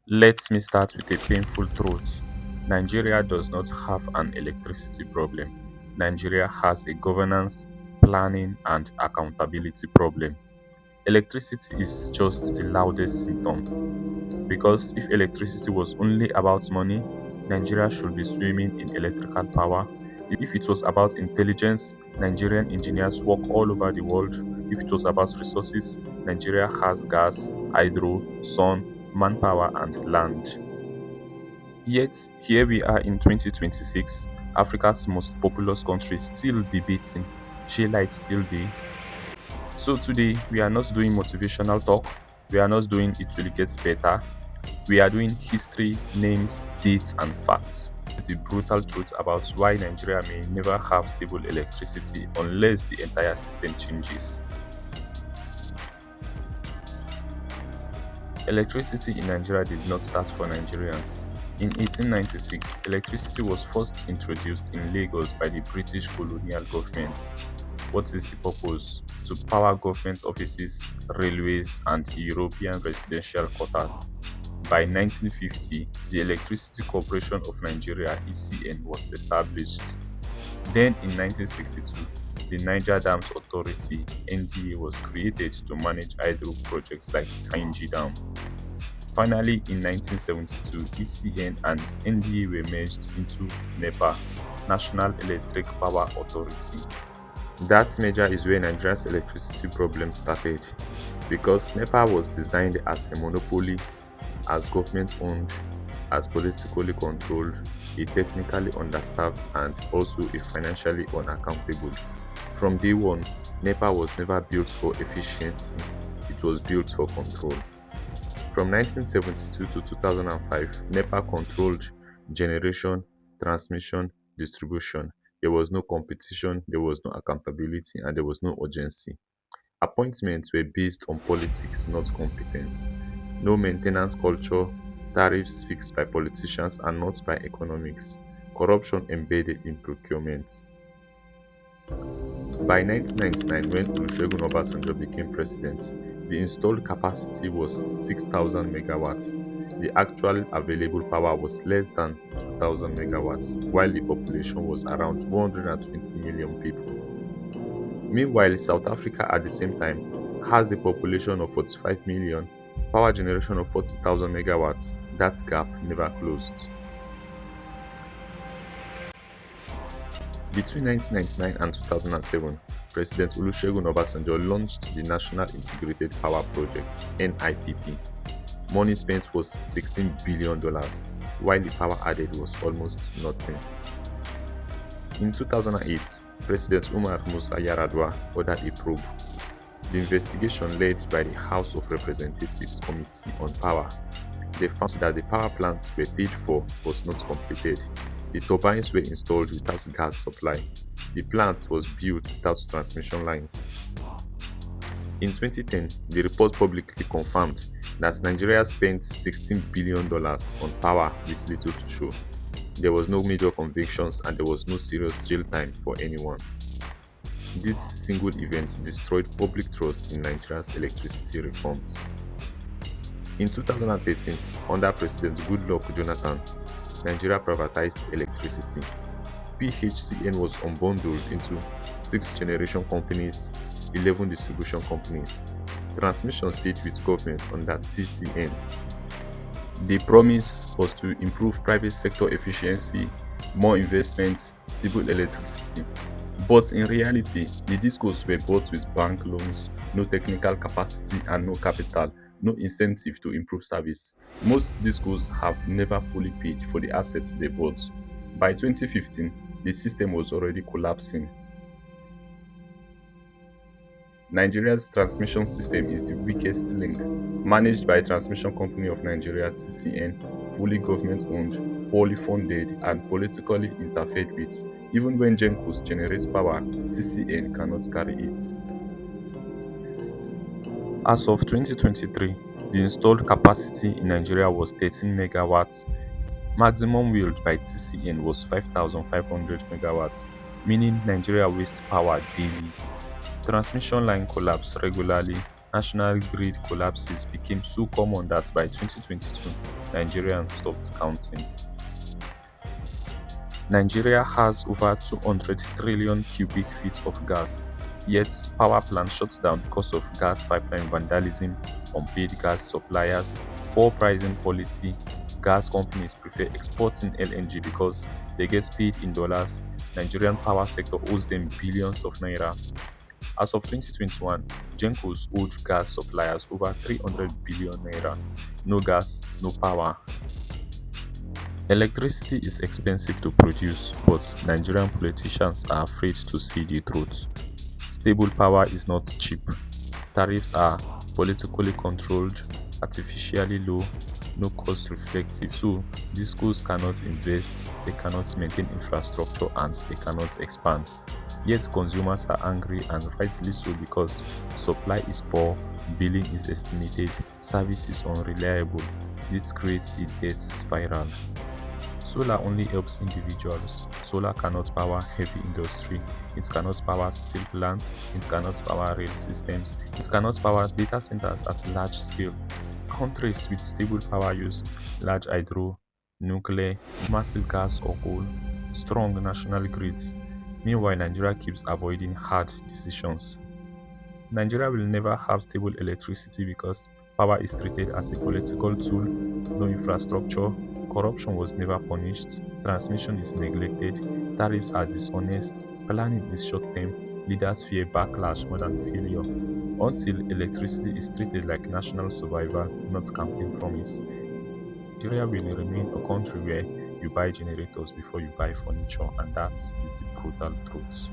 Let me start with a painful truth. Nigeria does not have an electricity problem. Nigeria has a governance, planning, and accountability problem. Electricity is just the loudest symptom. Because if electricity was only about money, Nigeria should be swimming in electrical power. If it was about intelligence, Nigerian engineers work all over the world. If it was about resources, Nigeria has gas, hydro, sun, manpower, and land. Yet, here we are in 2026, Africa's most populous country, still debating, shey light still dey? So today, we are not doing motivational talk, we are not doing it will get better, we are doing history, names, dates, and facts. It's the brutal truth about why Nigeria may never have stable electricity unless the entire system changes. Electricity in Nigeria did not start for Nigerians. In 1896, electricity was first introduced in Lagos by the British colonial government. What is the purpose? To power government offices, railways, and European residential quarters. By 1950, the Electricity Corporation of Nigeria (ECN) was established. Then in 1962, the Niger Dams Authority (NDA) was created to manage hydro projects like Kainji Dam. Finally, in 1972, ECN and NDA were merged into NEPA, National Electric Power Authority. That merger is where Nigeria's electricity problem started, because NEPA was designed as a monopoly, as government-owned, as politically controlled, a technically understaffed, and also a financially unaccountable. From day one, NEPA was never built for efficiency, it was built for control. From 1972 to 2005, NEPA controlled generation, transmission, distribution. There was no competition, there was no accountability, and there was no urgency. Appointments were based on politics, not competence. No maintenance culture, tariffs fixed by politicians and not by economics. Corruption embedded in procurement. By 1999, when Olusegun Obasanjo became president, the installed capacity was 6,000 megawatts. The actual available power was less than 2,000 megawatts, while the population was around 120 million people. Meanwhile, South Africa at the same time has a population of 45 million, power generation of 40,000 megawatts. That gap never closed. Between 1999 and 2007, President Olusegun Obasanjo launched the National Integrated Power Project (NIPP). Money spent was $16 billion, while the power added was almost nothing. In 2008, President Umar Musa Yar'Adua ordered a probe. The investigation led by the House of Representatives Committee on Power. They found that the power plants were paid for was not completed. The turbines were installed without gas supply. The plant was built without transmission lines. In 2010, the report publicly confirmed that Nigeria spent $16 billion on power with little to show. There was no major convictions and there was no serious jail time for anyone. This single event destroyed public trust in Nigeria's electricity reforms. In 2013, under President Goodluck Jonathan, Nigeria privatized electricity. PHCN was unbundled into 6 generation companies, 11 distribution companies. Transmission stayed with government under TCN. The promise was to improve private sector efficiency, more investment, stable electricity. But in reality, the discos were bought with bank loans, no technical capacity and no capital, no incentive to improve service. Most discos have never fully paid for the assets they bought. By 2015, the system was already collapsing. Nigeria's transmission system is the weakest link, managed by Transmission Company of Nigeria (TCN), fully government-owned, poorly funded, and politically interfered with. Even when GenCos generates power, TCN cannot carry it. As of 2023, the installed capacity in Nigeria was 13 megawatts. Maximum wheeled by TCN was 5,500 megawatts, meaning Nigeria wastes power daily. Transmission line collapse regularly, National grid collapses became so common that by 2022, Nigerians stopped counting. Nigeria has over 200 trillion cubic feet of gas, yet power plants shut down because of gas pipeline vandalism, unpaid gas suppliers, poor pricing policy. Gas companies prefer exporting LNG because they get paid in dollars. Nigerian power sector owes them billions of naira. As of 2021, Gencos owed gas suppliers over 300 billion naira. No gas, no power. Electricity is expensive to produce, but Nigerian politicians are afraid to see the truth. Stable power is not cheap. Tariffs are politically controlled, artificially low, no cost reflective. So these schools cannot invest, they cannot maintain infrastructure, and they cannot expand. Yet consumers are angry, and rightly so, because supply is poor, billing is estimated, service is unreliable. This creates a debt spiral. Solar only helps individuals. Solar cannot power heavy industry. It cannot power steel plants. It cannot power rail systems. It cannot power data centers at large scale. Countries with stable power use large hydro, nuclear, massive gas or coal, strong national grids. Meanwhile, Nigeria keeps avoiding hard decisions. Nigeria will never have stable electricity because power is treated as a political tool, no infrastructure, corruption was never punished, transmission is neglected, tariffs are dishonest, planning is short term, leaders fear backlash more than failure. Until electricity is treated like national survival, not campaign promise, Nigeria will remain a country where you buy generators before you buy furniture, and that is the brutal truth.